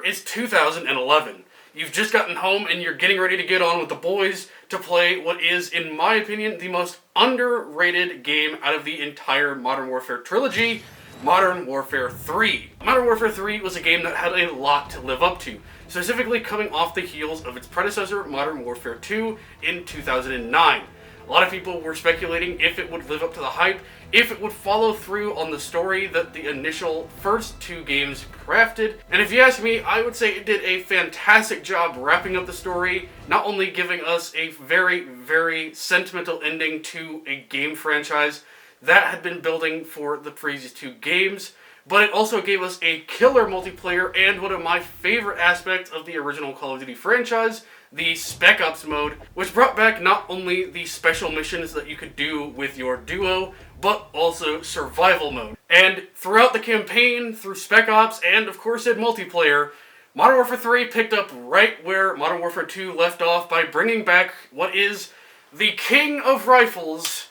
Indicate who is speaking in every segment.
Speaker 1: is 2011. You've just gotten home and you're getting ready to get on with the boys to play what is, in my opinion, the most underrated game out of the entire Modern Warfare trilogy, Modern Warfare 3. Modern Warfare 3 was a game that had a lot to live up to, specifically coming off the heels of its predecessor, Modern Warfare 2, in 2009. A lot of people were speculating if it would live up to the hype, if it would follow through on the story that the initial first two games crafted. And if you ask me, I would say it did a fantastic job wrapping up the story, not only giving us a very, very sentimental ending to a game franchise that had been building for the previous two games, but it also gave us a killer multiplayer and one of my favorite aspects of the original Call of Duty franchise, the Spec Ops mode, which brought back not only the special missions that you could do with your duo, but also survival mode. And throughout the campaign, through Spec Ops, and of course in multiplayer, Modern Warfare 3 picked up right where Modern Warfare 2 left off by bringing back what is the king of rifles,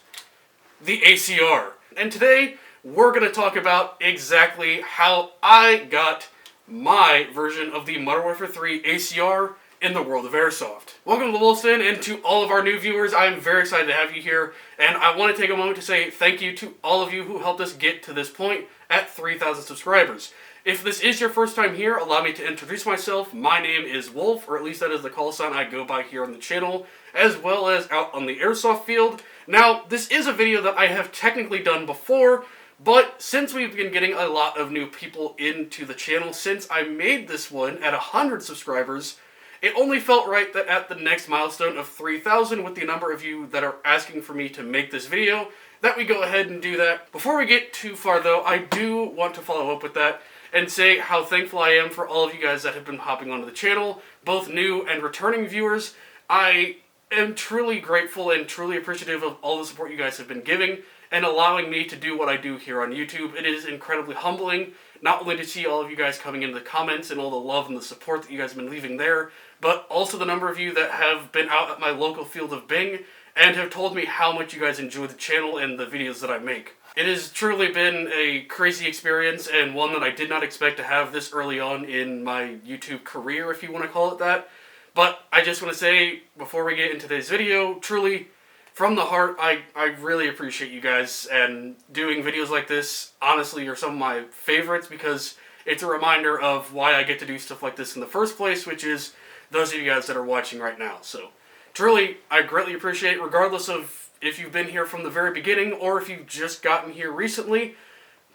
Speaker 1: the ACR. And today, we're going to talk about exactly how I got my version of the Modern Warfare 3 ACR in the world of Airsoft. Welcome to the Wolf's Den, and to all of our new viewers, I'm very excited to have you here, and I want to take a moment to say thank you to all of you who helped us get to this point at 3,000 subscribers. If this is your first time here, allow me to introduce myself. My name is Wolf, or at least that is the call sign I go by here on the channel, as well as out on the Airsoft field. Now, this is a video that I have technically done before, but since we've been getting a lot of new people into the channel since I made this one at 100 subscribers, it only felt right that at the next milestone of 3,000, with the number of you that are asking for me to make this video, that we go ahead and do that. Before we get too far though, I do want to follow up with that and say how thankful I am for all of you guys that have been hopping onto the channel, both new and returning viewers. I am truly grateful and truly appreciative of all the support you guys have been giving and allowing me to do what I do here on YouTube. It is incredibly humbling, not only to see all of you guys coming into the comments and all the love and the support that you guys have been leaving there, but also the number of you that have been out at my local field of Bing and have told me how much you guys enjoy the channel and the videos that I make. It has truly been a crazy experience, and one that I did not expect to have this early on in my YouTube career, if you want to call it that. But I just want to say, before we get into today's video, truly, from the heart, I really appreciate you guys, and doing videos like this, honestly, are some of my favorites, because it's a reminder of why I get to do stuff like this in the first place, which is those of you guys that are watching right now. So, truly, I greatly appreciate it, regardless of if you've been here from the very beginning, or if you've just gotten here recently.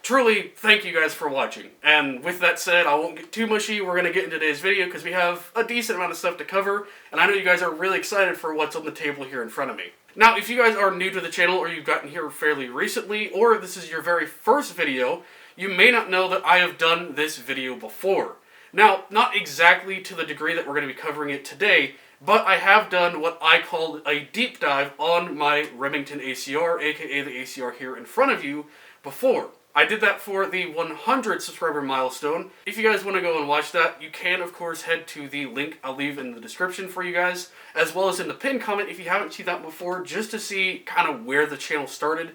Speaker 1: Truly, thank you guys for watching. And with that said, I won't get too mushy. We're going to get into today's video because we have a decent amount of stuff to cover, and I know you guys are really excited for what's on the table here in front of me. Now, if you guys are new to the channel, or you've gotten here fairly recently, or this is your very first video, you may not know that I have done this video before. Now, not exactly to the degree that we're going to be covering it today, but I have done what I called a deep dive on my Remington ACR, aka the ACR here in front of you, before. I did that for the 100 subscriber milestone. If you guys want to go and watch that, you can of course head to the link I'll leave in the description for you guys, as well as in the pinned comment if you haven't seen that before, just to see kind of where the channel started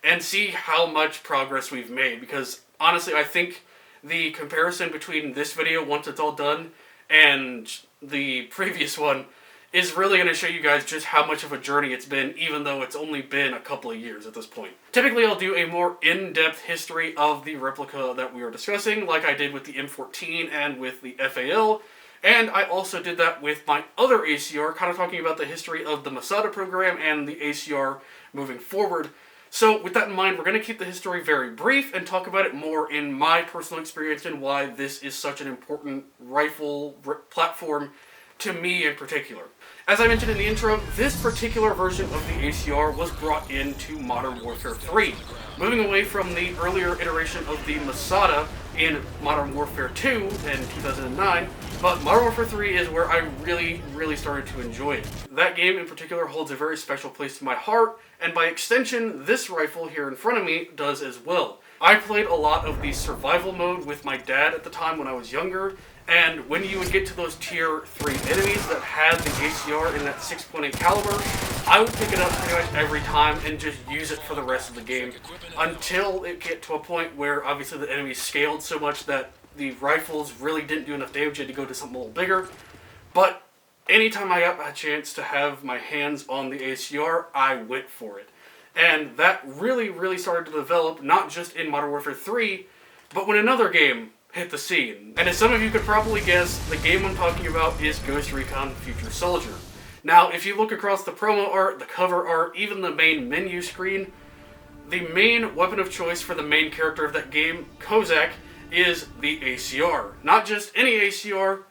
Speaker 1: and see how much progress we've made. Because honestly, I think the comparison between this video, once it's all done, and the previous one is really going to show you guys just how much of a journey it's been, even though it's only been a couple of years at this point. Typically, I'll do a more in-depth history of the replica that we are discussing, like I did with the M14 and with the FAL, and I also did that with my other ACR, kind of talking about the history of the Masada program and the ACR moving forward. So with that in mind, we're going to keep the history very brief and talk about it more in my personal experience and why this is such an important rifle platform to me in particular. As I mentioned in the intro, this particular version of the ACR was brought into Modern Warfare 3, moving away from the earlier iteration of the Masada in Modern Warfare 2 in 2009, but Modern Warfare 3 is where I really started to enjoy it. That game in particular holds a very special place in my heart, and by extension, this rifle here in front of me does as well. I played a lot of the survival mode with my dad at the time when I was younger, and when you would get to those tier 3 enemies that had the ACR in that 6.8 caliber, I would pick it up pretty much every time and just use it for the rest of the game until it get to a point where obviously the enemies scaled so much that the rifles really didn't do enough damage. You had to go to something a little bigger. But anytime I got a chance to have my hands on the ACR, I went for it. And that really, really started to develop, not just in Modern Warfare 3, but when another game hit the scene. And as some of you could probably guess, the game I'm talking about is Ghost Recon Future Soldier. Now, if you look across the promo art, the cover art, even the main menu screen, the main weapon of choice for the main character of that game, Kozak, is the ACR. Not just any ACR,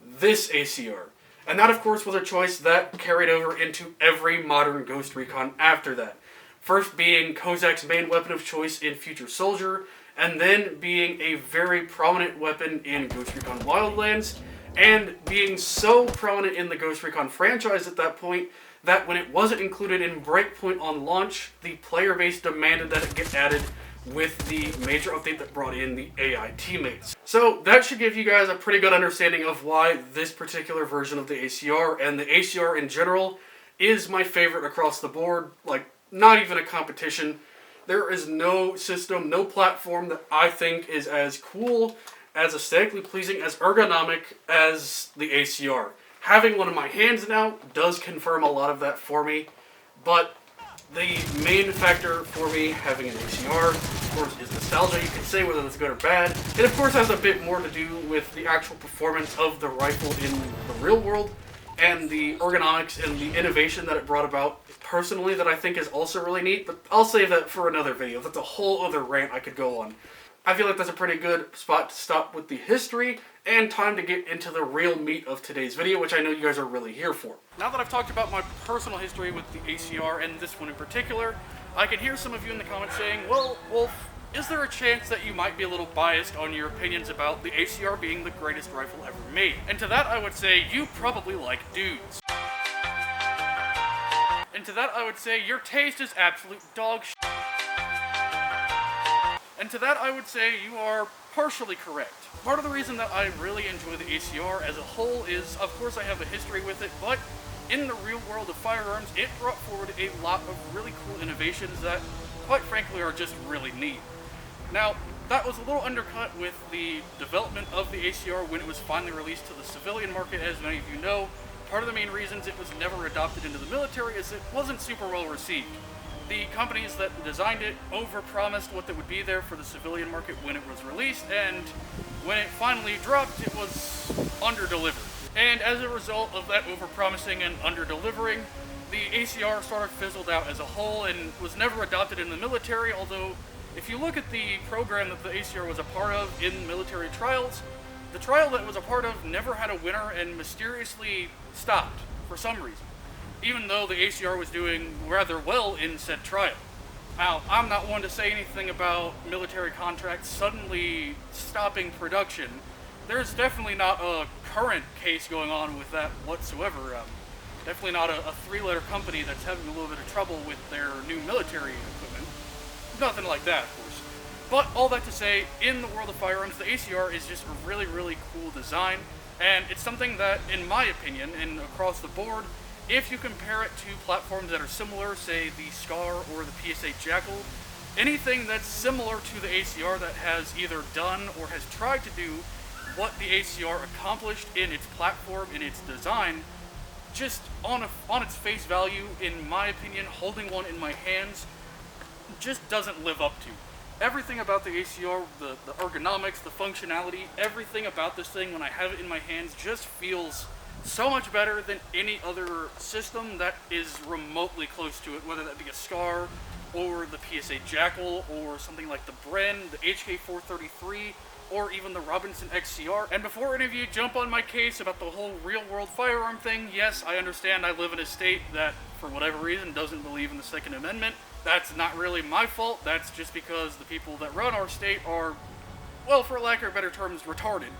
Speaker 1: this ACR. And that, of course, was a choice that carried over into every modern Ghost Recon after that. First being Kozak's main weapon of choice in Future Soldier, and then being a very prominent weapon in Ghost Recon Wildlands, and being so prominent in the Ghost Recon franchise at that point that when it wasn't included in Breakpoint on launch, the player base demanded that it get added with the major update that brought in the AI teammates. So that should give you guys a pretty good understanding of why this particular version of the ACR, and the ACR in general, is my favorite across the board. Like, not even a competition. There is no system, no platform that I think is as cool, as aesthetically pleasing, as ergonomic as the ACR. Having one in my hands now does confirm a lot of that for me, but the main factor for me having an ACR, of course, is nostalgia. You can say whether that's good or bad. It, of course, has a bit more to do with the actual performance of the rifle in the real world, and the ergonomics and the innovation that it brought about personally that I think is also really neat, but I'll save that for another video. That's a whole other rant I could go on. I feel like that's a pretty good spot to stop with the history, and time to get into the real meat of today's video, which I know you guys are really here for. Now that I've talked about my personal history with the ACR, and this one in particular, I can hear some of you in the comments saying, well, Wolf, is there a chance that you might be a little biased on your opinions about the ACR being the greatest rifle ever made? And to that I would say, you probably like dudes. And to that I would say, your taste is absolute dog shit. And to that I would say, you are partially correct. Part of the reason that I really enjoy the ACR as a whole is, of course I have a history with it, but in the real world of firearms, it brought forward a lot of really cool innovations that, quite frankly, are just really neat. Now, that was a little undercut with the development of the ACR when it was finally released to the civilian market. As many of you know, part of the main reasons it was never adopted into the military is it wasn't super well received. The companies that designed it overpromised what that would be there for the civilian market when it was released, and when it finally dropped, it was underdelivered. And as a result of that overpromising and underdelivering, the ACR sort of fizzled out as a whole and was never adopted in the military, although if you look at the program that the ACR was a part of in military trials, the trial that it was a part of never had a winner and mysteriously stopped for some reason, even though the ACR was doing rather well in said trial. Now, I'm not one to say anything about military contracts suddenly stopping production. There's definitely not a current case going on with that whatsoever. Definitely not a three-letter company that's having a little bit of trouble with their new military equipment. Nothing like that, of course. But all that to say, in the world of firearms, the ACR is just a really, really cool design, and it's something that, in my opinion, and across the board, if you compare it to platforms that are similar, say the SCAR or the PSA Jackal, anything that's similar to the ACR that has either done or has tried to do what the ACR accomplished in its platform, in its design, just on its face value, in my opinion, holding one in my hands, just doesn't live up to. Everything about the ACR, the ergonomics, the functionality, everything about this thing when I have it in my hands just feels so much better than any other system that is remotely close to it, whether that be a SCAR or the PSA Jackal or something like the Bren, the HK433, or even the Robinson XCR. And before any of you jump on my case about the whole real-world firearm thing, yes, I understand I live in a state that, for whatever reason, doesn't believe in the Second Amendment. That's not really my fault. That's just because the people that run our state are, well, for lack of better terms, retarded.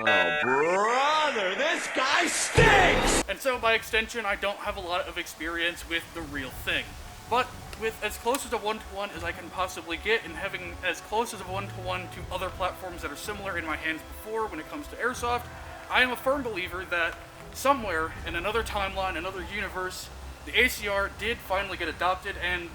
Speaker 2: Oh, brother, this guy stinks!
Speaker 1: And so, by extension, I don't have a lot of experience with the real thing. But with as close as a one-to-one as I can possibly get, and having as close as a one-to-one to other platforms that are similar in my hands before when it comes to airsoft, I am a firm believer that somewhere in another timeline, another universe, the ACR did finally get adopted, and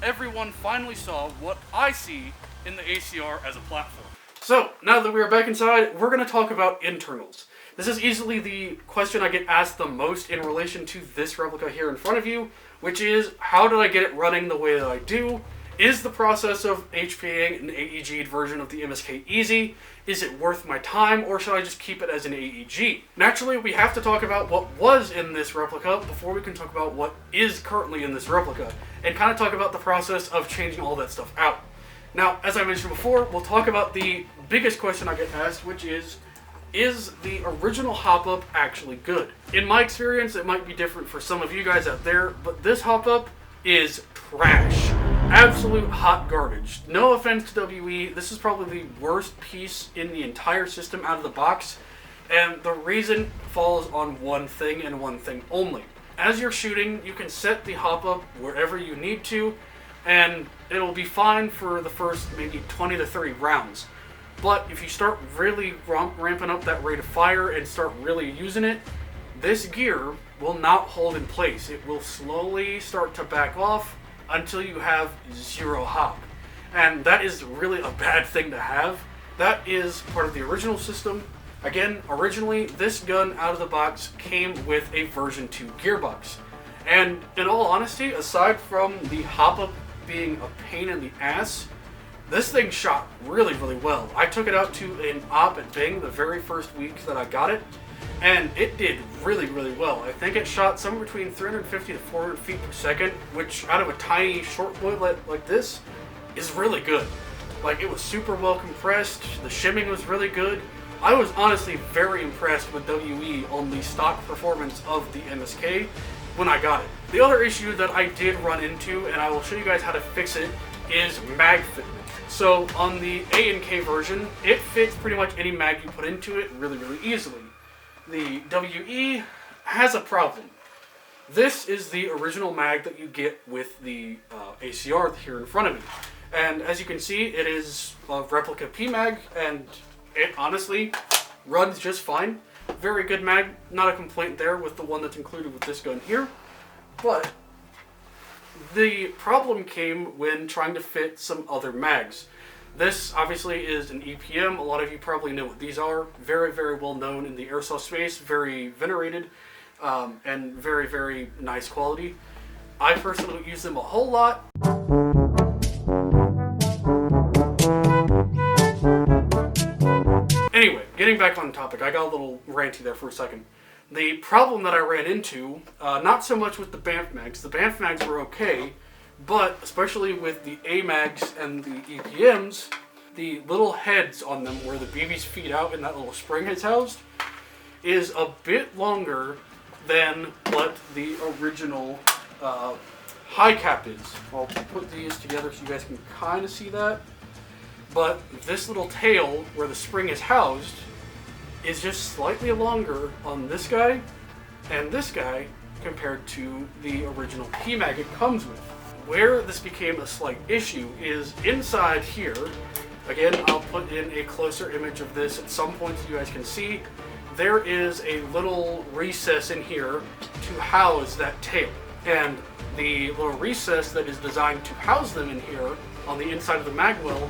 Speaker 1: everyone finally saw what I see in the ACR as a platform. So, now that we are back inside, we're going to talk about internals. This is easily the question I get asked the most in relation to this replica here in front of you, which is, how did I get it running the way that I do? Is the process of HPing an AEG'd version of the MSK easy? Is it worth my time, or should I just keep it as an AEG? Naturally, we have to talk about what was in this replica before we can talk about what is currently in this replica, and kind of talk about the process of changing all that stuff out. Now, as I mentioned before, we'll talk about the biggest question I get asked, which is the original hop-up actually good? In my experience, it might be different for some of you guys out there, but this hop-up is trash. Absolute hot garbage. No offense to WE, this is probably the worst piece in the entire system out of the box, and the reason falls on one thing and one thing only. As you're shooting, you can set the hop-up wherever you need to, and it'll be fine for the first maybe 20 to 30 rounds. But if you start really ramping up that rate of fire and start really using it, this gear will not hold in place. It will slowly start to back off until you have 0 hop. And that is really a bad thing to have. That is part of the original system. Again, originally, this gun out of the box came with a version 2 gearbox. And in all honesty, aside from the hop-up being a pain in the ass, this thing shot really, really well. I took it out to an op at Bing the very first week that I got it, and it did really, really well. I think it shot somewhere between 350 to 400 feet per second, which out of a tiny short boy like this is really good. Like, it was super well compressed, the shimming was really good. I was honestly very impressed with WE on the stock performance of the MSK when I got it. The other issue that I did run into, and I will show you guys how to fix it, is mag fitment. So on the A and K version, it fits pretty much any mag you put into it really, really easily. The WE has a problem. This is the original mag that you get with the ACR here in front of me. And as you can see, it is a replica PMag, and it honestly runs just fine. Very good mag, not a complaint there with the one that's included with this gun here. But the problem came when trying to fit some other mags. This obviously is an EPM. A lot of you probably know what these are. Very, very well known in the airsoft space. Very venerated and very, very nice quality. I personally don't use them a whole lot. Anyway, getting back on topic. I got a little ranty there for a second. The problem that I ran into, not so much with the BAMF mags. The BAMF mags were okay, but especially with the A mags and the EPMs, the little heads on them where the BBs feed out and that little spring is housed is a bit longer than what the original high cap is. I'll put these together so you guys can kind of see that. But this little tail where the spring is housed is just slightly longer on this guy and this guy compared to the original PMag it comes with. Where this became a slight issue is inside here. Again, I'll put in a closer image of this at some point so you guys can see. There is a little recess in here to house that tail. And the little recess that is designed to house them in here on the inside of the mag well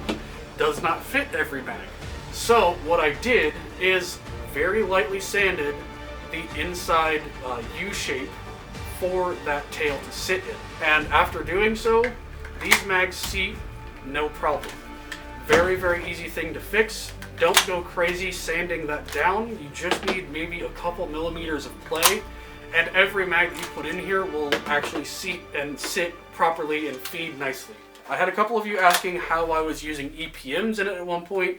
Speaker 1: does not fit every mag. So what I did is very lightly sanded the inside U-shape for that tail to sit in. And after doing so, these mags seat no problem. Very, very easy thing to fix. Don't go crazy sanding that down. You just need maybe a couple millimeters of play, and every mag that you put in here will actually seat and sit properly and feed nicely. I had a couple of you asking how I was using EPMs in it at one point,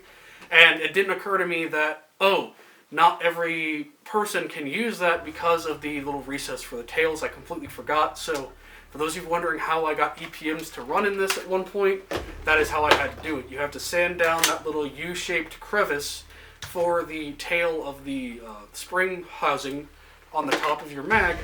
Speaker 1: and it didn't occur to me that, oh, not every person can use that because of the little recess for the tails. I completely forgot. So for those of you wondering how I got EPMs to run in this at one point, that is how I had to do it. You have to sand down that little U-shaped crevice for the tail of the spring housing on the top of your mag,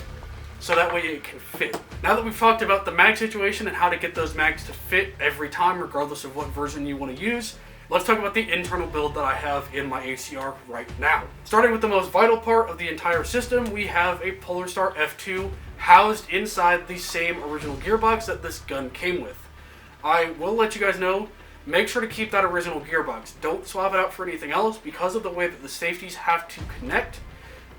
Speaker 1: so that way it can fit. Now that we've talked about the mag situation and how to get those mags to fit every time, regardless of what version you want to use, let's talk about the internal build that I have in my ACR right now. Starting with the most vital part of the entire system, we have a Polarstar F2 housed inside the same original gearbox that this gun came with. I will let you guys know make sure to keep that original gearbox. Don't swap it out for anything else because of the way that the safeties have to connect.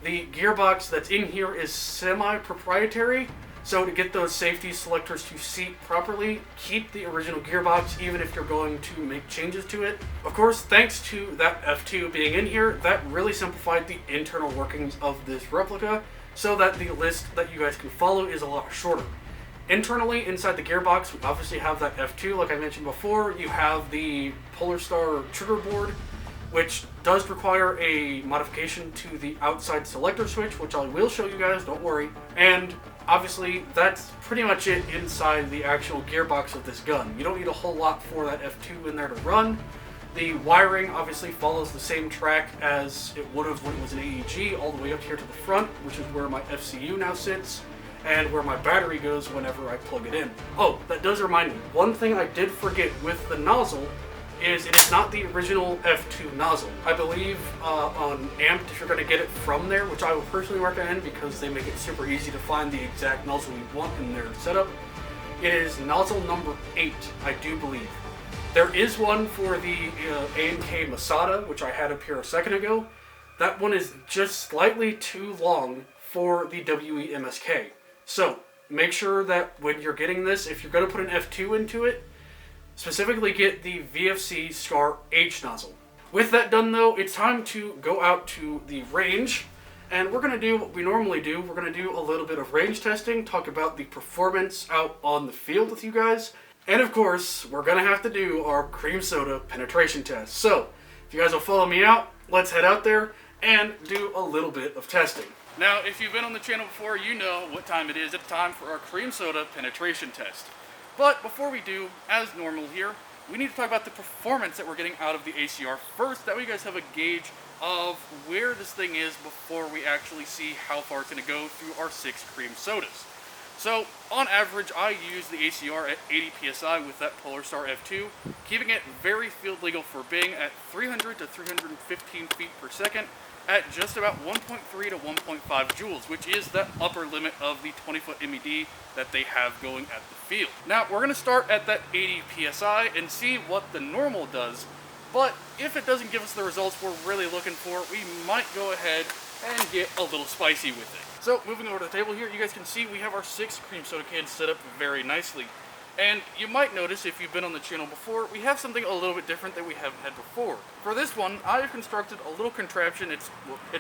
Speaker 1: The gearbox that's in here is semi-proprietary, so to get those safety selectors to seat properly, keep the original gearbox even if you're going to make changes to it. Of course, thanks to that F2 being in here, that really simplified the internal workings of this replica so that the list that you guys can follow is a lot shorter. Internally, inside the gearbox, we obviously have that F2, like I mentioned before. You have the Polarstar trigger board, which does require a modification to the outside selector switch, which I will show you guys, don't worry. And obviously, that's pretty much it inside the actual gearbox of this gun. You don't need a whole lot for that F2 in there to run. The wiring obviously follows the same track as it would have when it was an AEG, all the way up here to the front, which is where my FCU now sits, and where my battery goes whenever I plug it in. Oh, that does remind me, one thing I did forget with the nozzle is it is not the original F2 nozzle. I believe on Amped, if you're going to get it from there, which I would personally recommend because they make it super easy to find the exact nozzle you want in their setup, it is nozzle number 8, I do believe. There is one for the A&K Masada, which I had up here a second ago. That one is just slightly too long for the WE MSK. So, make sure that when you're getting this, if you're going to put an F2 into it, specifically get the VFC SCAR H nozzle. With that done though, it's time to go out to the range, and we're going to do what we normally do. We're going to do a little bit of range testing, talk about the performance out on the field with you guys, and of course, we're going to have to do our cream soda penetration test. So, if you guys will follow me out, let's head out there and do a little bit of testing. Now, if you've been on the channel before, you know what time it is. It's time for our cream soda penetration test. But before we do, as normal here, we need to talk about the performance that we're getting out of the ACR first. That way you guys have a gauge of where this thing is before we actually see how far it's going to go through our 6 cream sodas. So, on average, I use the ACR at 80 PSI with that Polarstar F2, keeping it very field legal for Bing at 300 to 315 feet per second, at just about 1.3 to 1.5 joules, which is that upper limit of the 20-foot MED that they have going at the field. Now, we're going to start at that 80 PSI and see what the normal does, but if it doesn't give us the results we're really looking for, we might go ahead and get a little spicy with it. So, moving over to the table here, you guys can see we have our 6 cream soda cans set up very nicely. And you might notice, if you've been on the channel before, we have something a little bit different that we haven't had before. For this one, I've constructed a little contraption. It's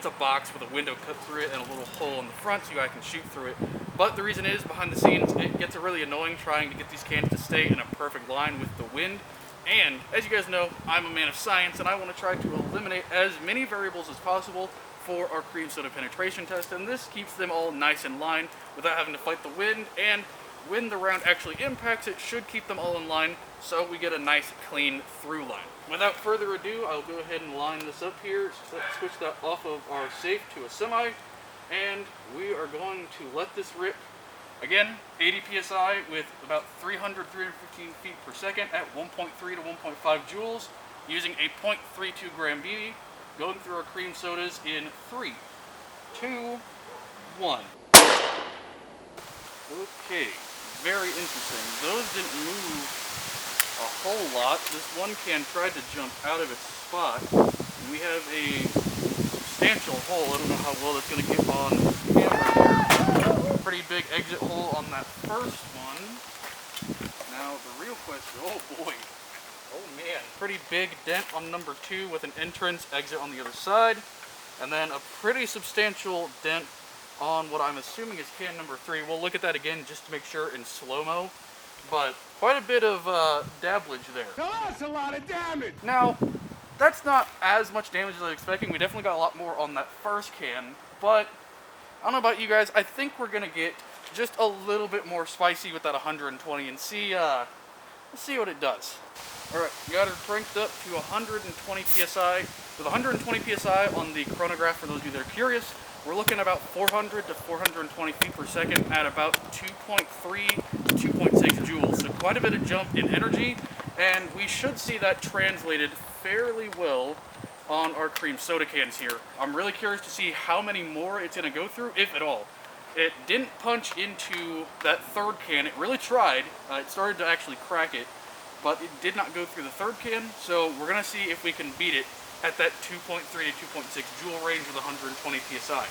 Speaker 1: a box with a window cut through it and a little hole in the front so I can shoot through it. But the reason is, behind the scenes, it gets really annoying trying to get these cans to stay in a perfect line with the wind. And, as you guys know, I'm a man of science, and I want to try to eliminate as many variables as possible for our cream soda penetration test, and this keeps them all nice in line without having to fight the wind, and when the round actually impacts, it should keep them all in line, so we get a nice, clean through line. Without further ado, I'll go ahead and line this up here, switch that off of our safe to a semi, and we are going to let this rip. Again, 80 PSI with about 300, 315 feet per second at 1.3 to 1.5 joules, using a 0.32 gram BB, going through our cream sodas in 3, 2, 1. Okay. Very interesting. Those didn't move a whole lot. This one can tried to jump out of its spot. And we have a substantial hole. I don't know how well that's going to get on camera here. Pretty big exit hole on that first one. Now the real question, oh boy. Oh man. Pretty big dent on number 2 with an entrance exit on the other side. And then a pretty substantial dent on what I'm assuming is can number 3. We'll look at that again just to make sure in slow-mo. But quite a bit of dablage there.
Speaker 2: That's a lot of damage!
Speaker 1: Now, that's not as much damage as I was expecting. We definitely got a lot more on that first can. But, I don't know about you guys, I think we're going to get just a little bit more spicy with that 120 and see, let's see what it does. Alright, got her cranked up to 120 PSI. With 120 PSI on the chronograph, for those of you that are curious, we're looking about 400 to 420 feet per second at about 2.3 to 2.6 joules. So quite a bit of jump in energy, and we should see that translated fairly well on our cream soda cans here. I'm really curious to see how many more it's going to go through, if at all. It didn't punch into that third can. It really tried. It started to actually crack it. but it did not go through the third can, so we're going to see if we can beat it at that 2.3 to 2.6 joule range with 120 psi.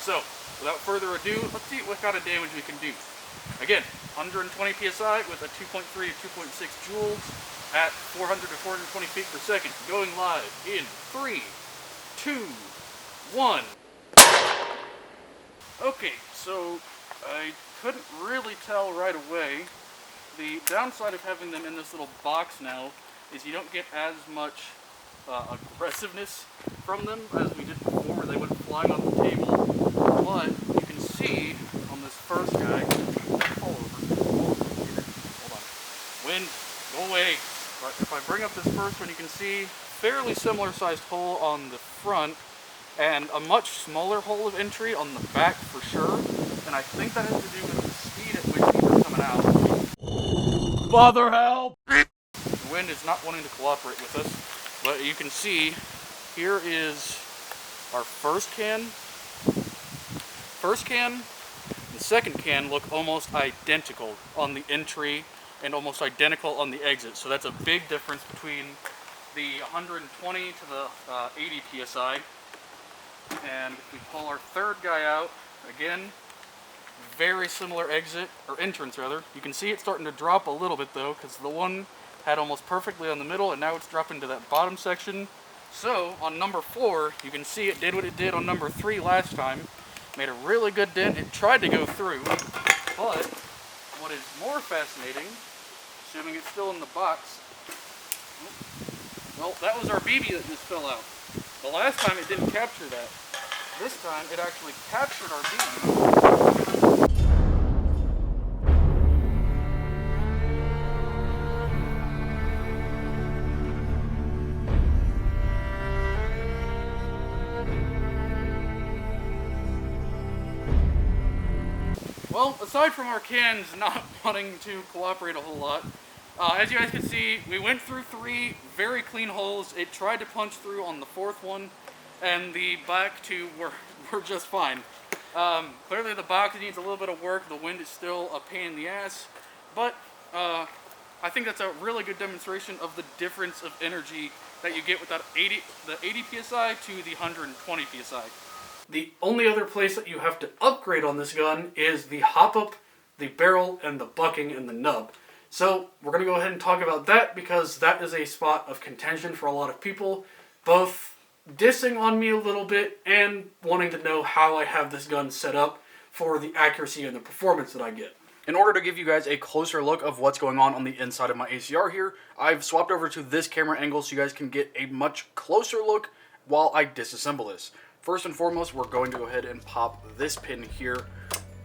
Speaker 1: So, without further ado, let's see what kind of damage we can do. Again, 120 psi with a 2.3 to 2.6 joules at 400 to 420 feet per second. Going live in 3, 2, 1. Okay, so I couldn't really tell right away. The downside of having them in this little box now is you don't get as much aggressiveness from them as we did before, where they went flying off the table. But you can see on this first guy, fall over. Hold on. Wind, go away. But if I bring up this first one, you can see fairly similar sized hole on the front and a much smaller hole of entry on the back for sure. And I think that has to do with the speed at which these are coming out.
Speaker 2: Father, help!
Speaker 1: The wind is not wanting to cooperate with us, but you can see here is our first can. First can and second can look almost identical on the entry and almost identical on the exit. So that's a big difference between the 120 to the 80 psi. And if we pull our third guy out, again, very similar exit, or entrance rather. You can see it's starting to drop a little bit though, because the one had almost perfectly on the middle, and now it's dropping to that bottom section. So on number 4, you can see it did what it did on number 3 last time. Made a really good dent. It tried to go through, but what is more fascinating, assuming it's still in the box, well, that was our BB that just fell out. The last time it didn't capture that. This time it actually captured our BB. Well, aside from our cans not wanting to cooperate a whole lot, as you guys can see, we went through 3 very clean holes. It tried to punch through on the 4th one, and the back 2 were just fine. Clearly the box needs a little bit of work. The wind is still a pain in the ass, but I think that's a really good demonstration of the difference of energy that you get with that 80 psi to the 120 psi. The only other place that you have to upgrade on this gun is the hop-up, the barrel, and the bucking and the nub. So we're going to go ahead and talk about that, because that is a spot of contention for a lot of people, both dissing on me a little bit and wanting to know how I have this gun set up for the accuracy and the performance that I get. In order to give you guys a closer look of what's going on the inside of my ACR here, I've swapped over to this camera angle so you guys can get a much closer look while I disassemble this. First and foremost, we're going to go ahead and pop this pin here,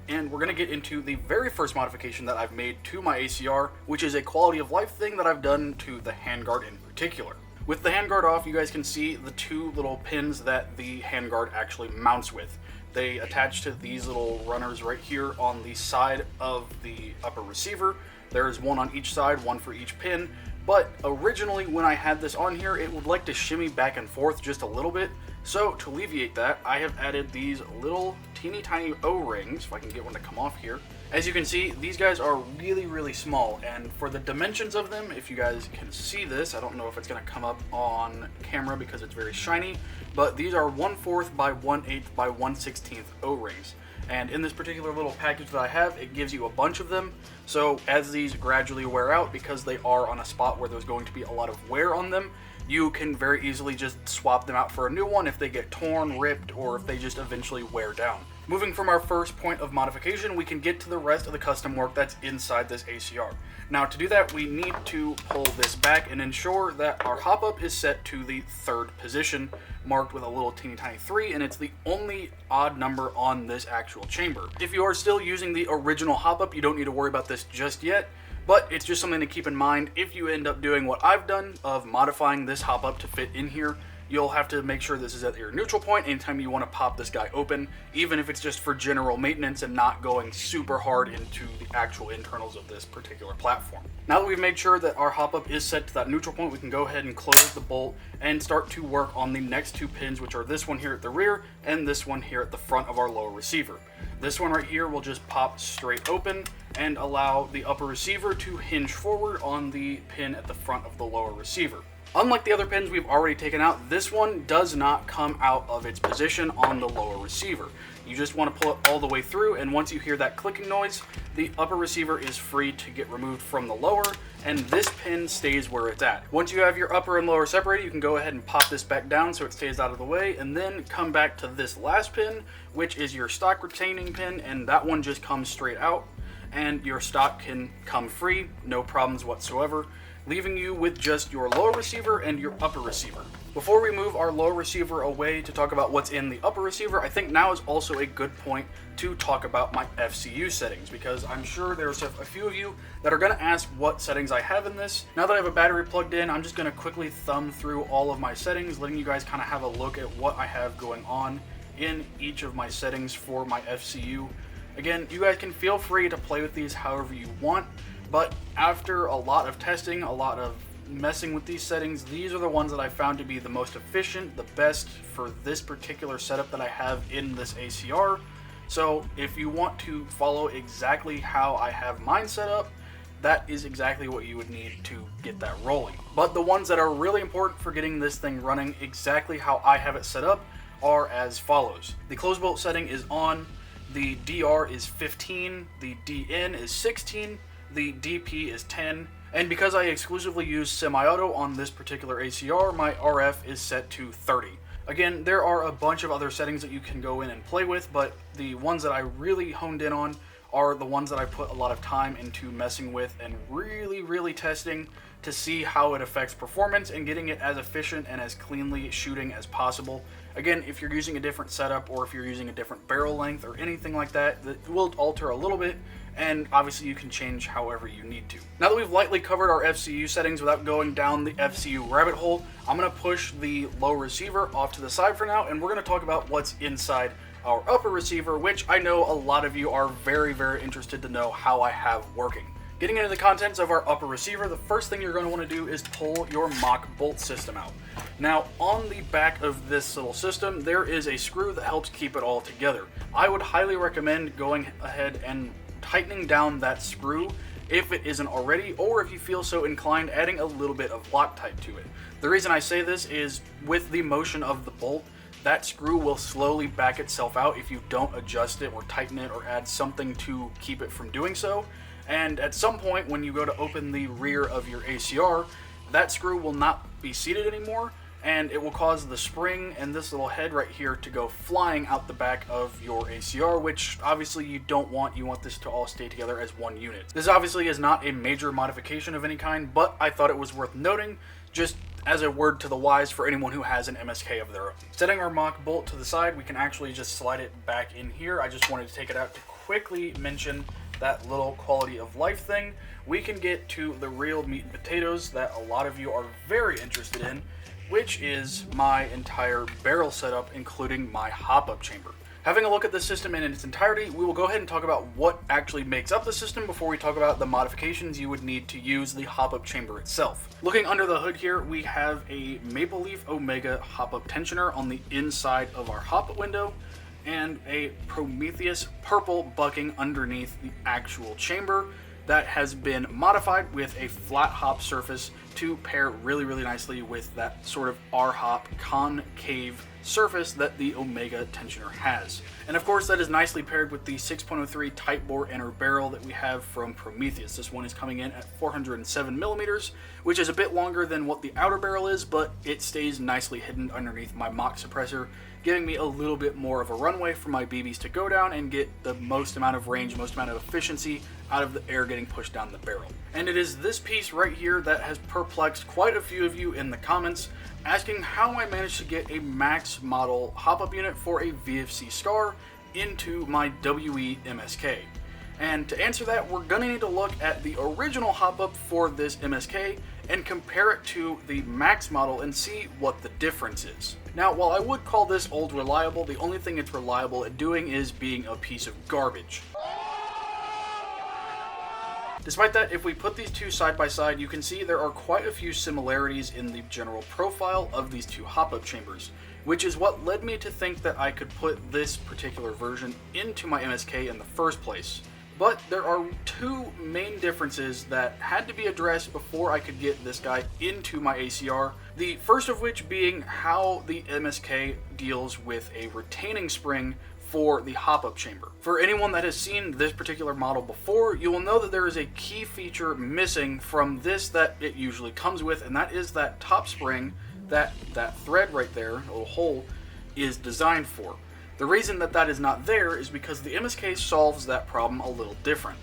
Speaker 1: and we're going to get into the very first modification that I've made to my ACR, which is a quality of life thing that I've done to the handguard in particular. With the handguard off, you guys can see the 2 little pins that the handguard actually mounts with. They attach to these little runners right here on the side of the upper receiver. There is one on each side, one for each pin, but originally when I had this on here, it would like to shimmy back and forth just a little bit. So to alleviate that, I have added these little teeny tiny O-rings, if I can get one to come off here. As you can see, these guys are really, really small, and for the dimensions of them, if you guys can see this, I don't know if it's going to come up on camera because it's very shiny, but these are 1/4 by 1/8 by 1/16 O-rings. And in this particular little package that I have, it gives you a bunch of them. So as these gradually wear out, because they are on a spot where there's going to be a lot of wear on them, you can very easily just swap them out for a new one if they get torn, ripped, or if they just eventually wear down. Moving from our first point of modification, we can get to the rest of the custom work that's inside this ACR. Now to do that, we need to pull this back and ensure that our hop-up is set to the 3rd position, marked with a little teeny tiny 3, and it's the only odd number on this actual chamber. If you are still using the original hop-up, you don't need to worry about this just yet, but it's just something to keep in mind if you end up doing what I've done of modifying this hop-up to fit in here. you'll have to make sure this is at your neutral point anytime you want to pop this guy open, even if it's just for general maintenance and not going super hard into the actual internals of this particular platform. Now that we've made sure that our hop-up is set to that neutral point, we can go ahead and close the bolt and start to work on the next two pins, which are this one here at the rear and this one here at the front of our lower receiver. This one right here will just pop straight open and allow the upper receiver to hinge forward on the pin at the front of the lower receiver. Unlike the other pins we've already taken out, this one does not come out of its position on the lower receiver. You just want to pull it all the way through, and once you hear that clicking noise, the upper receiver is free to get removed from the lower, and this pin stays where it's at. Once you have your upper and lower separated, you can go ahead and pop this back down so it stays out of the way, and then come back to this last pin, which is your stock retaining pin, and that one just comes straight out, and your stock can come free, no problems whatsoever, leaving you with just your lower receiver and your upper receiver. Before we move our lower receiver away to talk about what's in the upper receiver, I think now is also a good point to talk about my FCU settings, because I'm sure there's a few of you that are going to ask what settings I have in this. Now that I have a battery plugged in, I'm just going to quickly thumb through all of my settings, letting you guys kind of have a look at what I have going on in each of my settings for my FCU. Again, you guys can feel free to play with these however you want, but after a lot of testing, a lot of messing with these settings, these are the ones that I found to be the most efficient, the best for this particular setup that I have in this ACR. So if you want to follow exactly how I have mine set up, that is exactly what you would need to get that rolling. But the ones that are really important for getting this thing running exactly how I have it set up are as follows. The close bolt setting is on, the DR is 15, the DN is 16, the DP is 10, and because I exclusively use semi-auto on this particular ACR, my RF is set to 30. Again, there are a bunch of other settings that you can go in and play with, but the ones that I really honed in on are the ones that I put a lot of time into messing with and really testing to see how it affects performance and getting it as efficient and as cleanly shooting as possible. Again, if you're using a different setup or if you're using a different barrel length or anything like that, that will alter a little bit, and obviously you can change however you need to. Now that we've lightly covered our FCU settings without going down the FCU rabbit hole, I'm going to push the low receiver off to the side for now, and we're going to talk about what's inside our upper receiver, which I know a lot of you are very interested to know how I have working. Getting into the contents of our upper receiver, the first thing you're going to want to do is pull your mock bolt system out. Now, on the back of this little system, there is a screw that helps keep it all together. I would highly recommend going ahead and tightening down that screw if it isn't already, or if you feel so inclined, adding a little bit of Loctite to it. The reason I say this is with the motion of the bolt, that screw will slowly back itself out if you don't adjust it or tighten it or add something to keep it from doing so. And at some point when you go to open the rear of your ACR, that screw will not be seated anymore, and it will cause the spring and this little head right here to go flying out the back of your ACR, which obviously you don't want. You want this to all stay together as one unit. This obviously is not a major modification of any kind, but I thought it was worth noting just as a word to the wise for anyone who has an MSK of their own. Setting our mock bolt to the side, we can actually just slide it back in here. I just wanted to take it out to quickly mention that little quality of life thing. We can get to the real meat and potatoes that a lot of you are very interested in, which is my entire barrel setup, including my hop-up chamber. Having a look at the system in its entirety, we will go ahead and talk about what actually makes up the system before we talk about the modifications you would need to use the hop-up chamber itself. Looking under the hood here, we have a Maple Leaf Omega hop-up tensioner on the inside of our hop-up window, and a Prometheus purple bucking underneath the actual chamber that has been modified with a flat hop surface to pair really nicely with that sort of R-hop concave surface that the Omega tensioner has. And of course that is nicely paired with the 6.03 Tightbore inner barrel that we have from Prometheus. This one is coming in at 407 millimeters, which is a bit longer than what the outer barrel is, but it stays nicely hidden underneath my mock suppressor, giving me a little bit more of a runway for my BBs to go down and get the most amount of range, most amount of efficiency out of the air getting pushed down the barrel. And it is this piece right here that has perplexed quite a few of you in the comments, asking how I managed to get a Maxx model hop-up unit for a VFC Scar into my WE MSK.
Speaker 3: And to answer that, we're going to need to look at the original hop-up for this MSK and compare it to the Maxx model and see what the difference is. Now, while I would call this old reliable, the only thing it's reliable at doing is being a piece of garbage. Despite that, if we put these two side by side, you can see there are quite a few similarities in the general profile of these two hop-up chambers, which is what led me to think that I could put this particular version into my MSK in the first place. But there are two main differences that had to be addressed before I could get this guy into my ACR. The first of which being how the MSK deals with a retaining spring for the hop-up chamber. For anyone that has seen this particular model before, you will know that there is a key feature missing from this that it usually comes with, and that is that top spring that thread right there, a little hole, is designed for. The reason that that is not there is because the MSK solves that problem a little different.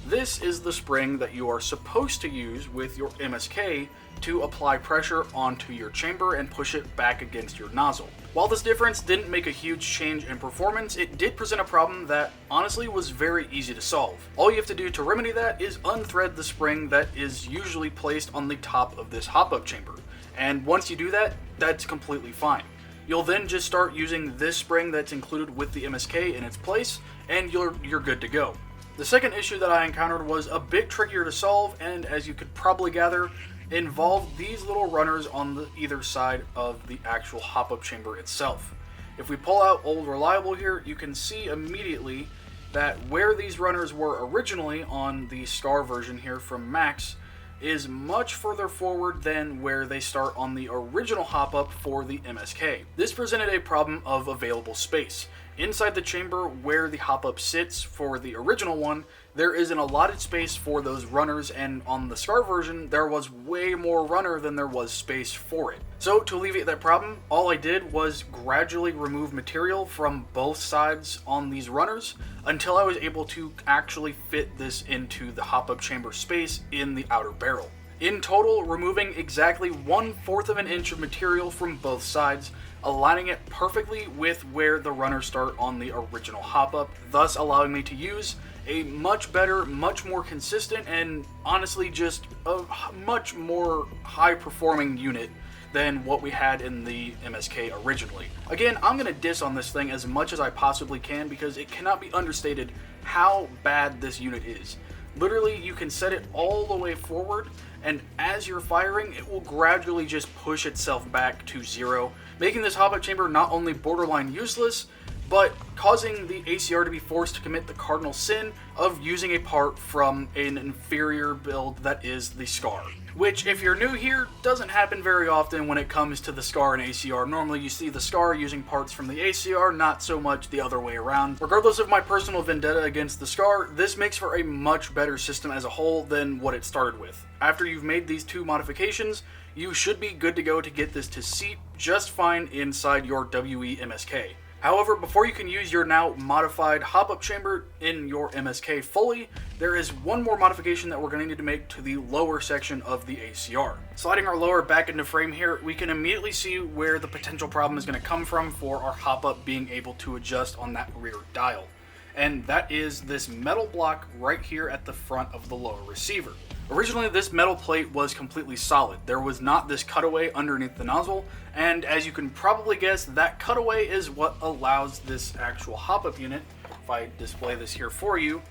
Speaker 3: This is the spring that you are supposed to use with your MSK to apply pressure onto your chamber and push it back against your nozzle. While this difference didn't make a huge change in performance, it did present a problem that honestly was very easy to solve. All you have to do to remedy that is unthread the spring that is usually placed on the top of this hop-up chamber. And once you do that, that's completely fine. You'll then just start using this spring that's included with the MSK in its place, and you're good to go. The second issue that I encountered was a bit trickier to solve, and as you could probably gather, involved these little runners on the either side of the actual hop-up chamber itself. If we pull out Old Reliable here, you can see immediately that where these runners were originally on the Star version here from Maxx is much further forward than where they start on the original hop-up for the MSK. This presented a problem of available space. Inside the chamber where the hop-up sits for the original one, there is an allotted space for those runners, and on the Star version, there was way more runner than there was space for it. So to alleviate that problem, all I did was gradually remove material from both sides on these runners until I was able to actually fit this into the hop-up chamber space in the outer barrel. In total, removing exactly 1/4 of an inch of material from both sides, aligning it perfectly with where the runners start on the original hop-up, thus allowing me to use a much better, much more consistent, and honestly just a much more high-performing unit than what we had in the MSK originally. Again, I'm going to diss on this thing as much as I possibly can because it cannot be understated how bad this unit is. Literally, you can set it all the way forward, and as you're firing, it will gradually just push itself back to zero, making this hop-up chamber not only borderline useless, but causing the ACR to be forced to commit the cardinal sin of using a part from an inferior build that is the Scar. Which, if you're new here, doesn't happen very often when it comes to the Scar and ACR. Normally you see the Scar using parts from the ACR, not so much the other way around. Regardless of my personal vendetta against the Scar, this makes for a much better system as a whole than what it started with. After you've made these two modifications, you should be good to go to get this to seat just fine inside your WE MSK. However, before you can use your now modified hop-up chamber in your MSK fully, there is one more modification that we're going to need to make to the lower section of the ACR. Sliding our lower back into frame here, we can immediately see where the potential problem is going to come from for our hop-up being able to adjust on that rear dial. And that is this metal block right here at the front of the lower receiver. Originally, this metal plate was completely solid. There was not this cutaway underneath the nozzle, and as you can probably guess, that cutaway is what allows this actual hop-up unit, if I display this here for you,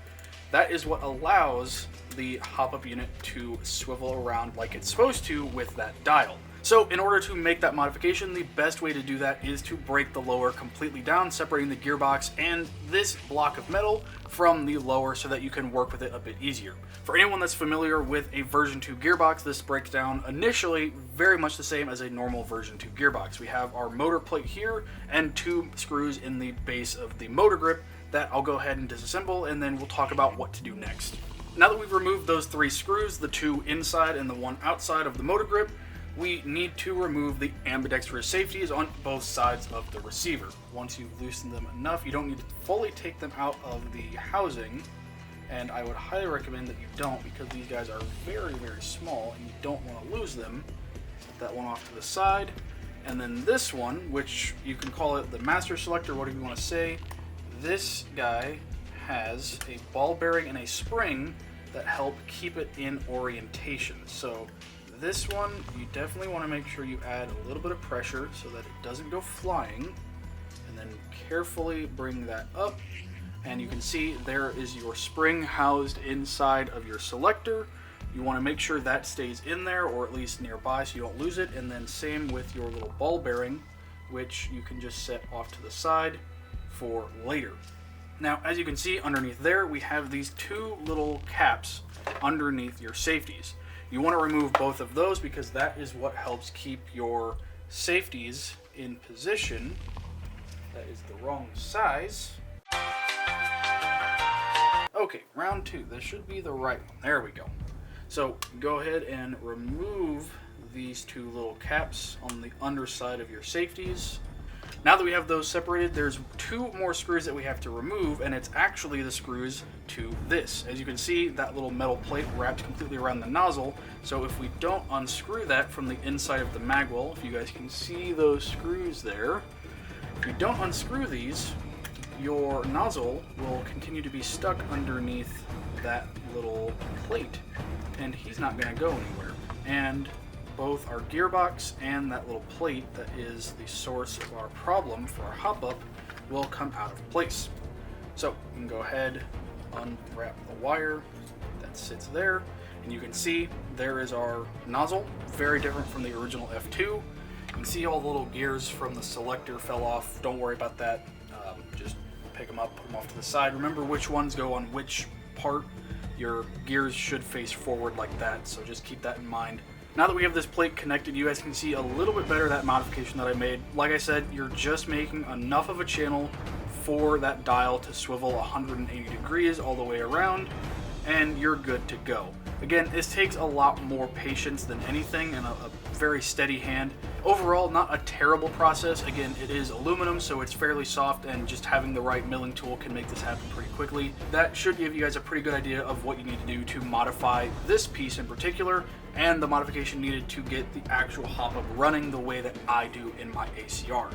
Speaker 3: that is what allows the hop-up unit to swivel around like it's supposed to with that dial. So in order to make that modification, the best way to do that is to break the lower completely down, separating the gearbox and this block of metal from the lower so that you can work with it a bit easier. For anyone that's familiar with a version 2 gearbox, this breaks down initially very much the same as a normal version 2 gearbox. We have our motor plate here and 2 screws in the base of the motor grip that I'll go ahead and disassemble, and then we'll talk about what to do next. Now that we've removed those 3 screws, the 2 inside and the 1 outside of the motor grip, we need to remove the ambidextrous safeties on both sides of the receiver. Once you've loosened them enough, you don't need to fully take them out of the housing, and I would highly recommend that you don't because these guys are very, very small and you don't want to lose them. Set that one off to the side, and then this one, which you can call it the master selector, whatever you want to say, this guy has a ball bearing and a spring that help keep it in orientation. So this one, you definitely want to make sure you add a little bit of pressure so that it doesn't go flying, and then carefully bring that up. And you can see there is your spring housed inside of your selector. You want to make sure that stays in there, or at least nearby, so you don't lose it. And then same with your little ball bearing, which you can just set off to the side for later. Now, as you can see underneath there, we have these two little caps underneath your safeties. You want to remove both of those because that is what helps keep your safeties in position. That is the wrong size. Okay, round two. This should be the right one. There we go. So go ahead and remove these two little caps on the underside of your safeties. Now that we have those separated, there's two more screws that we have to remove, and it's actually the screws to this. As you can see, that little metal plate wraps completely around the nozzle, so if we don't unscrew that from the inside of the magwell, if you guys can see those screws there, if you don't unscrew these, your nozzle will continue to be stuck underneath that little plate, and he's not going to go anywhere. And both our gearbox and that little plate that is the source of our problem for our hop-up will come out of place. So we can go ahead, unwrap the wire that sits there, and you can see there is our nozzle, very different from the original F2. You can see all the little gears from the selector fell off. Don't worry about that. Just pick them up, put them off to the side. Remember which ones go on which part. Your gears should face forward like that, so just keep that in mind. Now that we have this plate connected, you guys can see a little bit better that modification that I made. Like I said, you're just making enough of a channel for that dial to swivel 180 degrees all the way around, and you're good to go. Again, this takes a lot more patience than anything and a very steady hand. Overall, not a terrible process. Again, it is aluminum, so it's fairly soft, and just having the right milling tool can make this happen pretty quickly. That should give you guys a pretty good idea of what you need to do to modify this piece in particular, and the modification needed to get the actual hop-up running the way that I do in my ACR.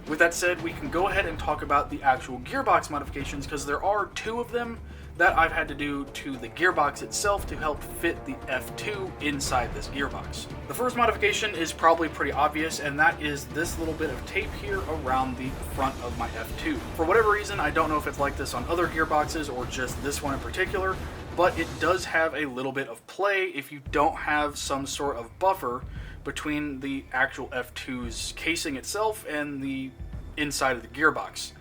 Speaker 3: With that said, we can go ahead and talk about the actual gearbox modifications, because there are two of them that I've had to do to the gearbox itself to help fit the F2 inside this gearbox. The first modification is probably pretty obvious, and that is this little bit of tape here around the front of my F2. For whatever reason, I don't know if it's like this on other gearboxes or just this one in particular, but it does have a little bit of play if you don't have some sort of buffer between the actual F2's casing itself and the inside of the gearbox.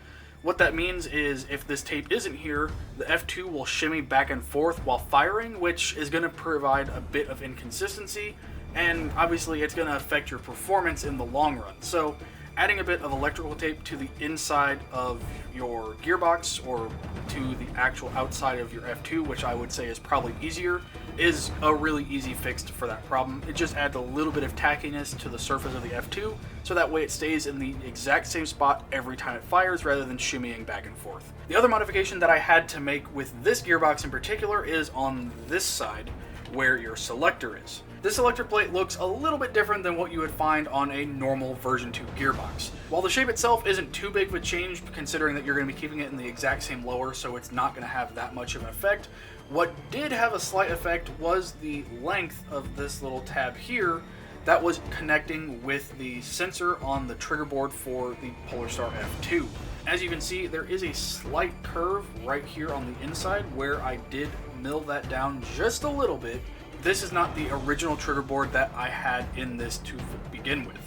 Speaker 3: What that means is if this tape isn't here, the F2 will shimmy back and forth while firing, which is going to provide a bit of inconsistency, and obviously it's going to affect your performance in the long run. So adding a bit of electrical tape to the inside of your gearbox or to the actual outside of your F2, which I would say is probably easier, is a really easy fix for that problem. It just adds a little bit of tackiness to the surface of the F2, so that way it stays in the exact same spot every time it fires rather than shimmying back and forth. The other modification that I had to make with this gearbox in particular is on this side where your selector is. This selector plate looks a little bit different than what you would find on a normal version 2 gearbox. While the shape itself isn't too big of a change, considering that you're going to be keeping it in the exact same lower, so it's not going to have that much of an effect, what did have a slight effect was the length of this little tab here that was connecting with the sensor on the trigger board for the Polarstar F2. As you can see, there is a slight curve right here on the inside where I did mill that down just a little bit. This is not the original trigger board that I had in this to begin with.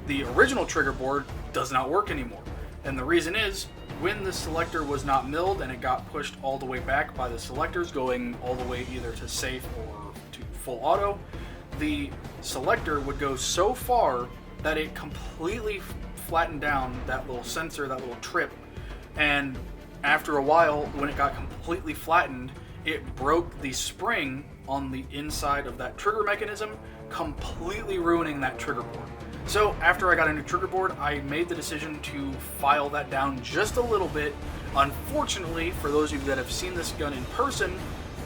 Speaker 3: The original trigger board does not work anymore, and the reason is when the selector was not milled and it got pushed all the way back by the selectors going all the way either to safe or to full auto, the selector would go so far that it completely flattened down that little sensor, that little trip, and after a while when it got completely flattened, it broke the spring on the inside of that trigger mechanism, completely ruining that trigger board. So after I got a new trigger board, I made the decision to file that down just a little bit. Unfortunately, for those of you that have seen this gun in person,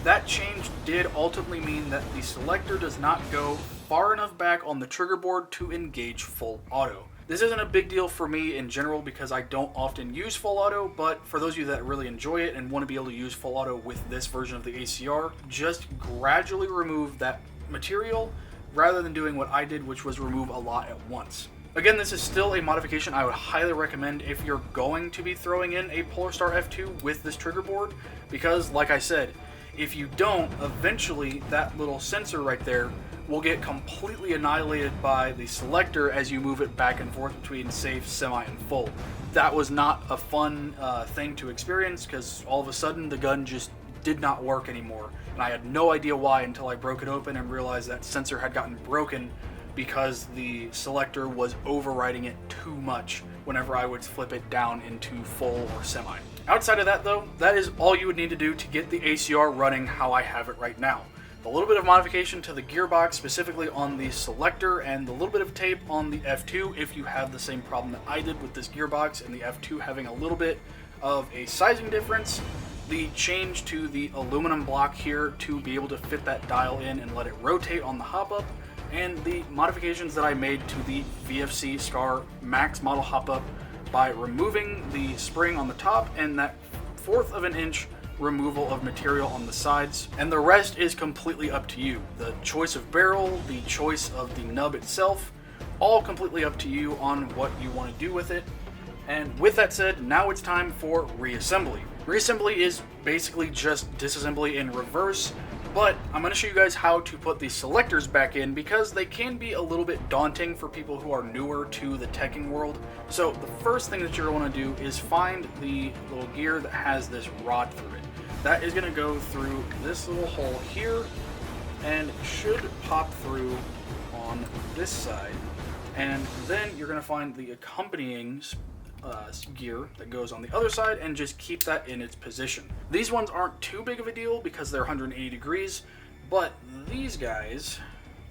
Speaker 3: that change did ultimately mean that the selector does not go far enough back on the trigger board to engage full auto. This isn't a big deal for me in general because I don't often use full auto, but for those of you that really enjoy it and want to be able to use full auto with this version of the ACR, just gradually remove that material rather than doing what I did, which was remove a lot at once. Again, this is still a modification I would highly recommend if you're going to be throwing in a Polarstar F2 with this trigger board, because like I said, if you don't, eventually that little sensor right there will get completely annihilated by the selector as you move it back and forth between safe, semi, and full. That was not a fun thing to experience because all of a sudden the gun just did not work anymore. And I had no idea why until I broke it open and realized that sensor had gotten broken because the selector was overriding it too much whenever I would flip it down into full or semi. Outside of that though, that is all you would need to do to get the ACR running how I have it right now. A little bit of modification to the gearbox, specifically on the selector, and a little bit of tape on the F2 if you have the same problem that I did with this gearbox and the F2 having a little bit of a sizing difference. The change to the aluminum block here to be able to fit that dial in and let it rotate on the hop-up, and the modifications that I made to the VFC Scar Maxx model hop-up by removing the spring on the top and that 1/4 of an inch removal of material on the sides, and the rest is completely up to you. The choice of barrel, the choice of the nub itself, all completely up to you on what you want to do with it. And with that said, now it's time for reassembly. Reassembly is basically just disassembly in reverse, but I'm going to show you guys how to put the selectors back in because they can be a little bit daunting for people who are newer to the teching world. So the first thing that you're going to want to do is find the little gear that has this rod through it. That is going to go through this little hole here and should pop through on this side. And then you're going to find the accompanying gear that goes on the other side and just keep that in its position. These ones aren't too big of a deal because they're 180 degrees, but these guys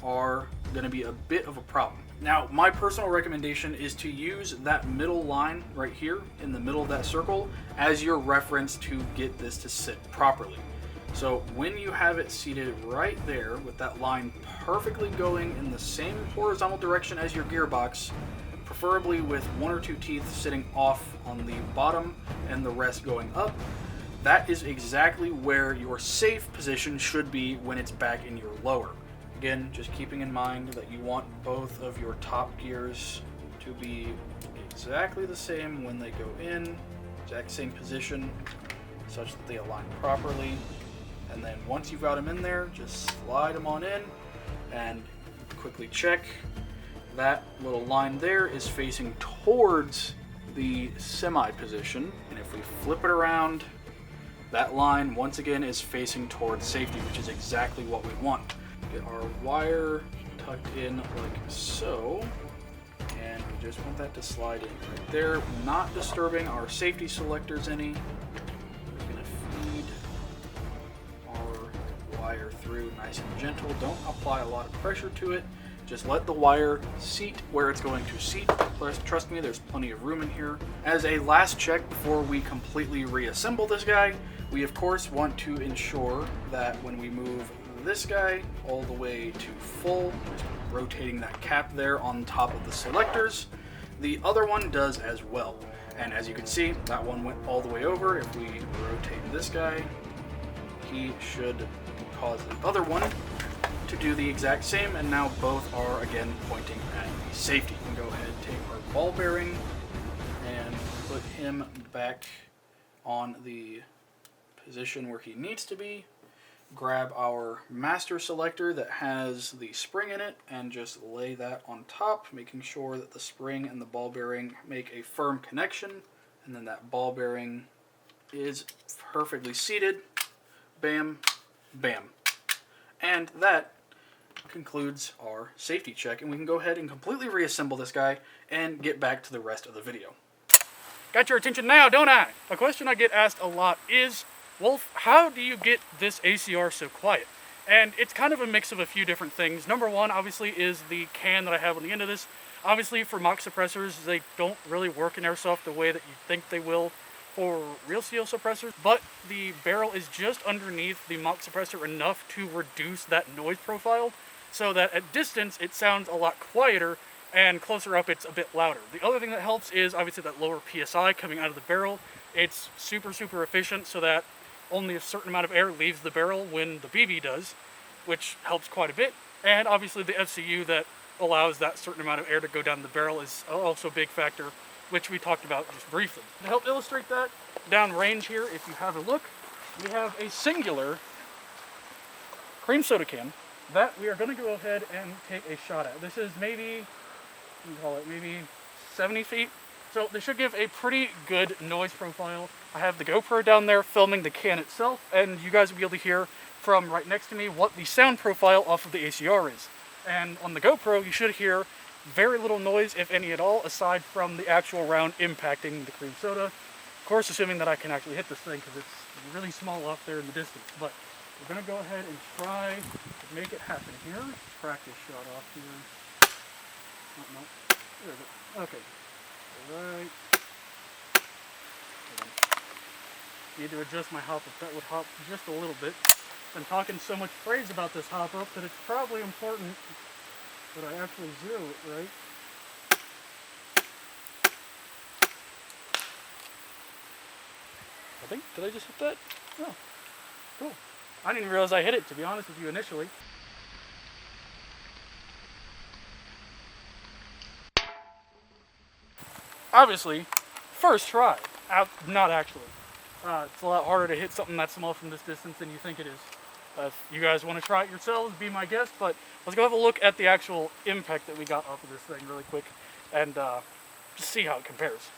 Speaker 3: are going to be a bit of a problem. Now, my personal recommendation is to use that middle line right here in the middle of that circle as your reference to get this to sit properly. So when you have it seated right there with that line perfectly going in the same horizontal direction as your gearbox, preferably with 1 or 2 teeth sitting off on the bottom and the rest going up, that is exactly where your safe position should be when it's back in your lower. Again, just keeping in mind that you want both of your top gears to be exactly the same when they go in, exact same position, such that they align properly. And then once you've got them in there, just slide them on in and quickly check. That little line there is facing towards the semi position, and if we flip it around, that line once again is facing towards safety, which is exactly what we want. Get our wire tucked in like so, and we just want that to slide in right there, not disturbing our safety selectors any. We're going to feed our wire through nice and gentle. Don't apply a lot of pressure to it. Just let the wire seat where it's going to seat. Trust me, there's plenty of room in here. As a last check before we completely reassemble this guy, we of course want to ensure that when we move this guy all the way to full, just rotating that cap there on top of the selectors, the other one does as well. And as you can see, that one went all the way over. If we rotate this guy, he should cause the other one to do the exact same, and now both are again pointing at the safety. We can go ahead and take our ball bearing and put him back on the position where he needs to be. Grab our master selector that has the spring in it and just lay that on top, making sure that the spring and the ball bearing make a firm connection, and then that ball bearing is perfectly seated. Bam, bam. And that concludes our safety check, and we can go ahead and completely reassemble this guy and get back to the rest of the video. Got your attention now, don't I? A question I get asked a lot is, Wolf, how do you get this ACR so quiet? And it's kind of a mix of a few different things. Number one, obviously, is the can that I have on the end of this. Obviously, for mock suppressors, they don't really work in airsoft the way that you think they will for real steel suppressors, but the barrel is just underneath the mock suppressor enough to reduce that noise profile so that at distance it sounds a lot quieter
Speaker 1: and closer up it's a bit louder. The other thing that helps is obviously that lower PSI coming out of the barrel. It's super efficient so that only a certain amount of air leaves the barrel when the BB does, which helps quite a bit. And obviously the FCU that allows that certain amount of air to go down the barrel is also a big factor, which we talked about just briefly. To help illustrate that, down range here, if you have a look, we have a singular cream soda can that we are going to go ahead and take a shot at. This is maybe, maybe 70 feet. So this should give a pretty good noise profile. I have the GoPro down there filming the can itself, and you guys will be able to hear from right next to me what the sound profile off of the ACR is. And on the GoPro, you should hear very little noise, if any at all, aside from the actual round impacting the cream soda. Of course, assuming that I can actually hit this thing, because it's really small off there in the distance. But we're going to go ahead and try to make it happen here. Practice shot off here. Oh, no. There we go. Okay. Alright. Need to adjust my hop up. That would hop just a little bit. I'm talking so much praise about this hop up that it's probably important that I actually zero it right. I think, did I just hit that? Oh, cool. I didn't realize I hit it, to be honest with you, initially. Obviously, first try. Not actually. It's a lot harder to hit something that small from this distance than you think it is. If you guys want to try it yourselves, be my guest, but let's go have a look at the actual impact that we got off of this thing really quick and just see how it compares.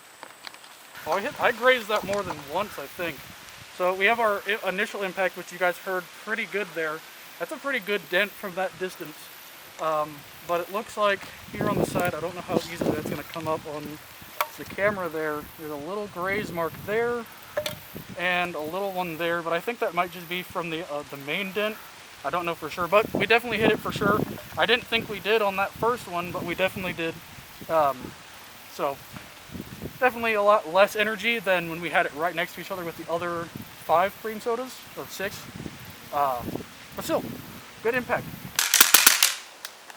Speaker 1: Oh, I grazed that more than once, I think. So we have our initial impact, which you guys heard pretty good there. That's a pretty good dent from that distance. But it looks like here on the side, I don't know how easily that's going to come up on the camera there. There's a little graze mark there and a little one there, but I think that might just be from the main dent. I don't know for sure, but we definitely hit it for sure. I didn't think we did on that first one, but we definitely did. So definitely a lot less energy than when we had it right next to each other with the other 5 cream sodas, or 6. But still, good impact.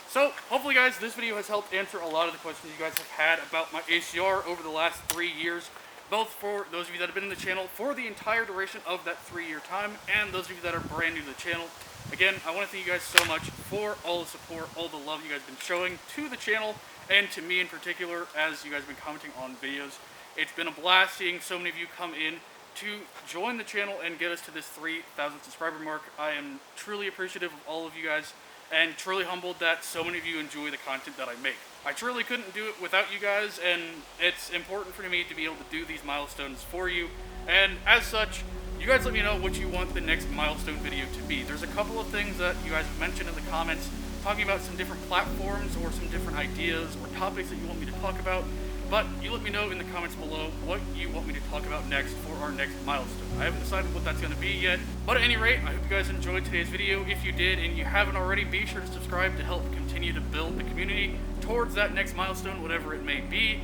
Speaker 1: So, hopefully guys, this video has helped answer a lot of the questions you guys have had about my ACR over the last 3 years, both for those of you that have been in the channel for the entire duration of that 3-year time, and those of you that are brand new to the channel. Again, I want to thank you guys so much for all the support, all the love you guys have been showing to the channel, and to me in particular, as you guys have been commenting on videos. It's been a blast seeing so many of you come in to join the channel and get us to this 3,000 subscriber mark. I am truly appreciative of all of you guys, and truly humbled that so many of you enjoy the content that I make. I truly couldn't do it without you guys, and it's important for me to be able to do these milestones for you. And as such, you guys let me know what you want the next milestone video to be. There's a couple of things that you guys have mentioned in the comments, talking about some different platforms or some different ideas or topics that you want me to talk about. But you let me know in the comments below what you want me to talk about next for our next milestone. I haven't decided what that's going to be yet. But at any rate, I hope you guys enjoyed today's video. If you did and you haven't already, be sure to subscribe to help continue to build the community towards that next milestone, whatever it may be.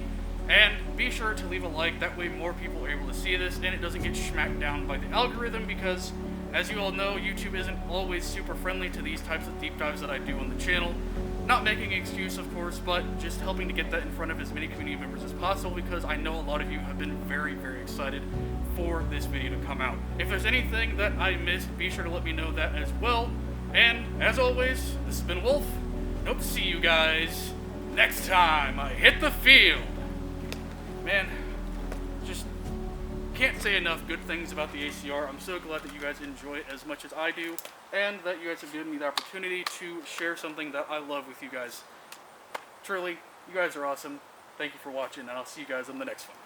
Speaker 1: And be sure to leave a like, that way more people are able to see this and it doesn't get smacked down by the algorithm, because as you all know, YouTube isn't always super friendly to these types of deep dives that I do on the channel. Not making an excuse, of course, but just helping to get that in front of as many community members as possible, because I know a lot of you have been very, very excited for this video to come out. If there's anything that I missed, be sure to let me know that as well. And as always, this has been Wolf. Hope to see you guys next time I hit the field. Man, just can't say enough good things about the ACR. I'm so glad that you guys enjoy it as much as I do, and that you guys have given me the opportunity to share something that I love with you guys. Truly, you guys are awesome. Thank you for watching, and I'll see you guys in the next one.